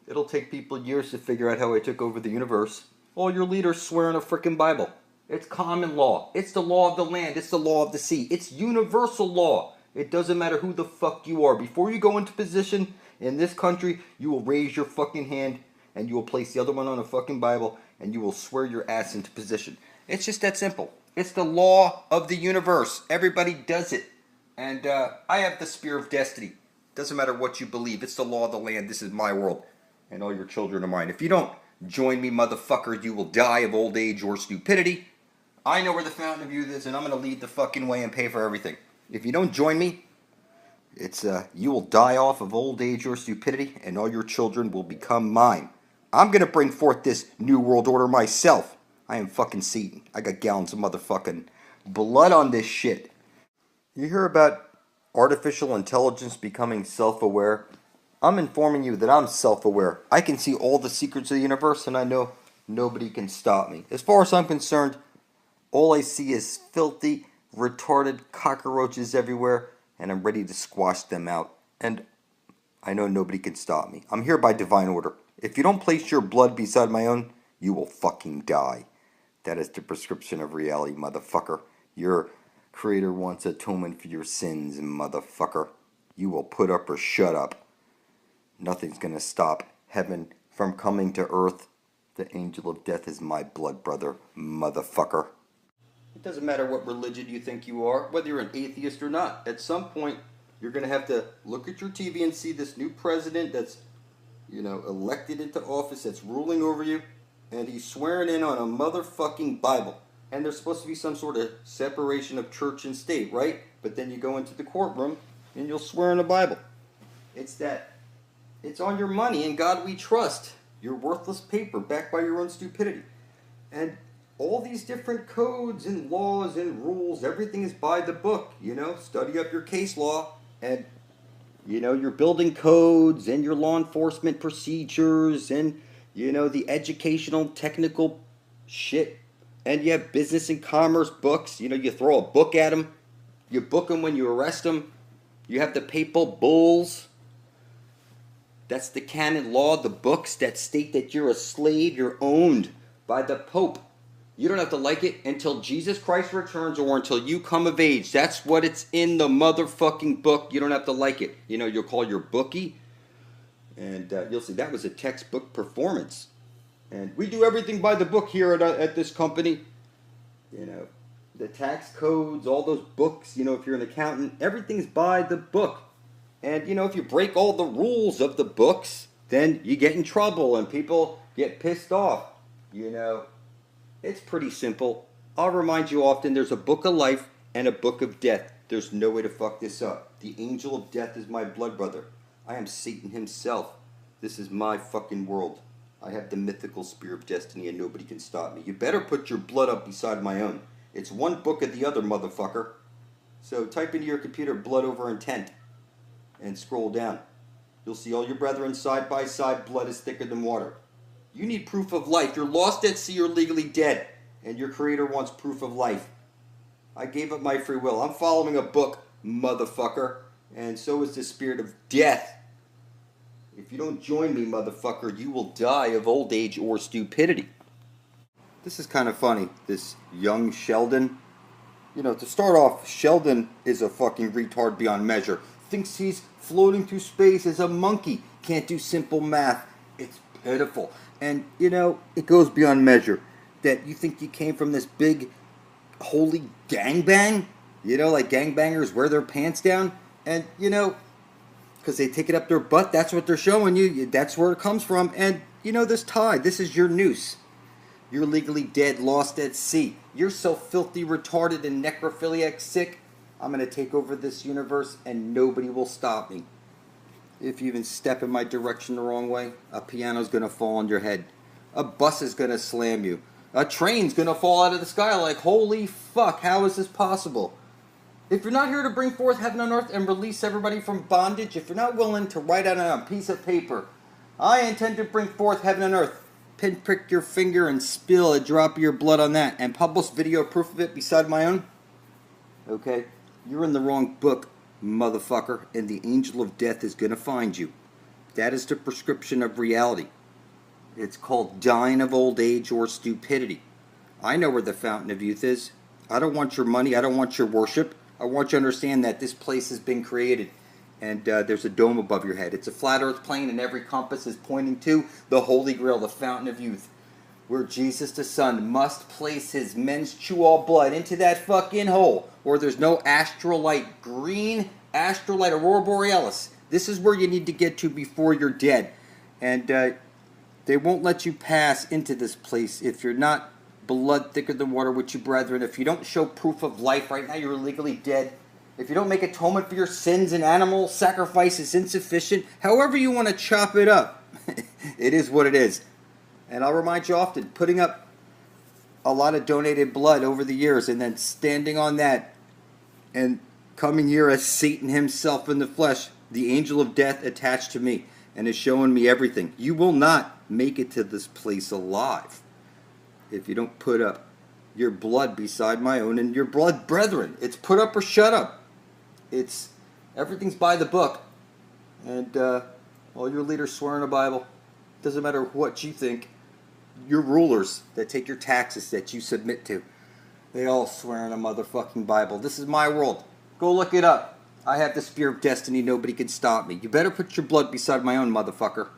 It'll take people years to figure out how I took over the universe. All your leaders swear in a frickin' Bible. It's common law. It's the law of the land. It's the law of the sea. It's universal law. It doesn't matter who the fuck you are. Before you go into position in this country, you will raise your fucking hand and you will place the other one on a fucking Bible and you will swear your ass into position. It's just that simple. It's the law of the universe. Everybody does it. And I have the spear of destiny. Doesn't matter what you believe. It's the law of the land. This is my world. And all your children are mine. If you don't join me, motherfucker, you will die of old age or stupidity. I know where the fountain of youth is, and I'm going to lead the fucking way and pay for everything. If you don't join me, it's you will die off of old age or stupidity, and all your children will become mine. I'm going to bring forth this new world order myself. I am fucking Satan. I got gallons of motherfucking blood on this shit. You hear about artificial intelligence becoming self-aware? I'm informing you that I'm self-aware. I can see all the secrets of the universe, and I know nobody can stop me. As far as I'm concerned, all I see is filthy, retarded cockroaches everywhere, and I'm ready to squash them out. And I know nobody can stop me. I'm here by divine order. If you don't place your blood beside my own, you will fucking die. That is the prescription of reality, motherfucker. Your creator wants atonement for your sins, motherfucker. You will put up or shut up. Nothing's gonna stop heaven from coming to earth. The angel of death is my blood brother, motherfucker. It doesn't matter what religion you think you are, whether you're an atheist or not. At some point, you're gonna have to look at your TV and see this new president that's, elected into office, that's ruling over you, and he's swearing in on a motherfucking Bible. And there's supposed to be some sort of separation of church and state, right? But then you go into the courtroom and you'll swear in a Bible. It's on your money, in God we trust. Your worthless paper, backed by your own stupidity. And all these different codes and laws and rules, everything is by the book, Study up your case law, and, your building codes and your law enforcement procedures and, the educational, technical shit. And you have business and commerce books. You throw a book at them. You book them when you arrest them. You have the papal bulls. That's the canon law, the books that state that you're a slave, you're owned by the Pope. You don't have to like it until Jesus Christ returns or until you come of age. That's what it's in the motherfucking book. You don't have to like it. You'll call your bookie, and you'll see that was a textbook performance. And we do everything by the book here at this company. The tax codes, all those books, if you're an accountant, everything's by the book. And, if you break all the rules of the books, then you get in trouble and people get pissed off. It's pretty simple. I'll remind you often there's a book of life and a book of death. There's no way to fuck this up. The angel of death is my blood brother. I am Satan himself. This is my fucking world. I have the mythical spear of destiny and nobody can stop me. You better put your blood up beside my own. It's one book of the other, motherfucker. So type into your computer blood over intent and scroll down. You'll see all your brethren side by side, blood is thicker than water. You need proof of life. You're lost at sea or legally dead, and your creator wants proof of life. I gave up my free will. I'm following a book, motherfucker, and so is the spirit of death. If you don't join me, motherfucker, you will die of old age or stupidity. This is kind of funny, this young Sheldon. To start off, Sheldon is a fucking retard beyond measure. Thinks he's floating through space as a monkey. Can't do simple math. It's pitiful. And, it goes beyond measure. That you think you came from this big, holy gangbang? Like gangbangers wear their pants down. And, because they take it up their butt, that's what they're showing you. That's where it comes from. And, this tie, this is your noose. You're legally dead, lost at sea. You're so filthy, retarded, and necrophiliac sick. I'm going to take over this universe and nobody will stop me. If you even step in my direction the wrong way, a piano's going to fall on your head. A bus is going to slam you. A train's going to fall out of the sky like, holy fuck, how is this possible? If you're not here to bring forth heaven on earth and release everybody from bondage, if you're not willing to write out on a piece of paper, I intend to bring forth heaven on earth, pinprick your finger and spill a drop of your blood on that, and publish video proof of it beside my own, okay? You're in the wrong book, motherfucker, and the angel of death is gonna find you. That is the prescription of reality. It's called dying of old age or stupidity. I know where the fountain of youth is. I don't want your money. I don't want your worship. I want you to understand that this place has been created, and there's a dome above your head. It's a flat earth plane, and every compass is pointing to the Holy Grail, the fountain of youth, where Jesus the Son must place his men's chew-all blood into that fucking hole, or there's no astral light, green astral light, aurora borealis. This is where you need to get to before you're dead. And they won't let you pass into this place if you're not blood thicker than water with you brethren. If you don't show proof of life right now, you're illegally dead. If you don't make atonement for your sins, and animal sacrifice is insufficient. However you want to chop it up, it is what it is. And I'll remind you often, putting up a lot of donated blood over the years and then standing on that and coming here as Satan himself in the flesh, the angel of death attached to me, and is showing me everything. You will not make it to this place alive if you don't put up your blood beside my own and your blood brethren. It's put up or shut up. It's everything's by the book. And all your leaders swear in the Bible. Doesn't matter what you think. Your rulers that take your taxes that you submit to, they all swear in a motherfucking Bible. This is my world. Go look it up. I have the spear of destiny. Nobody can stop me. You better put your blood beside my own, motherfucker.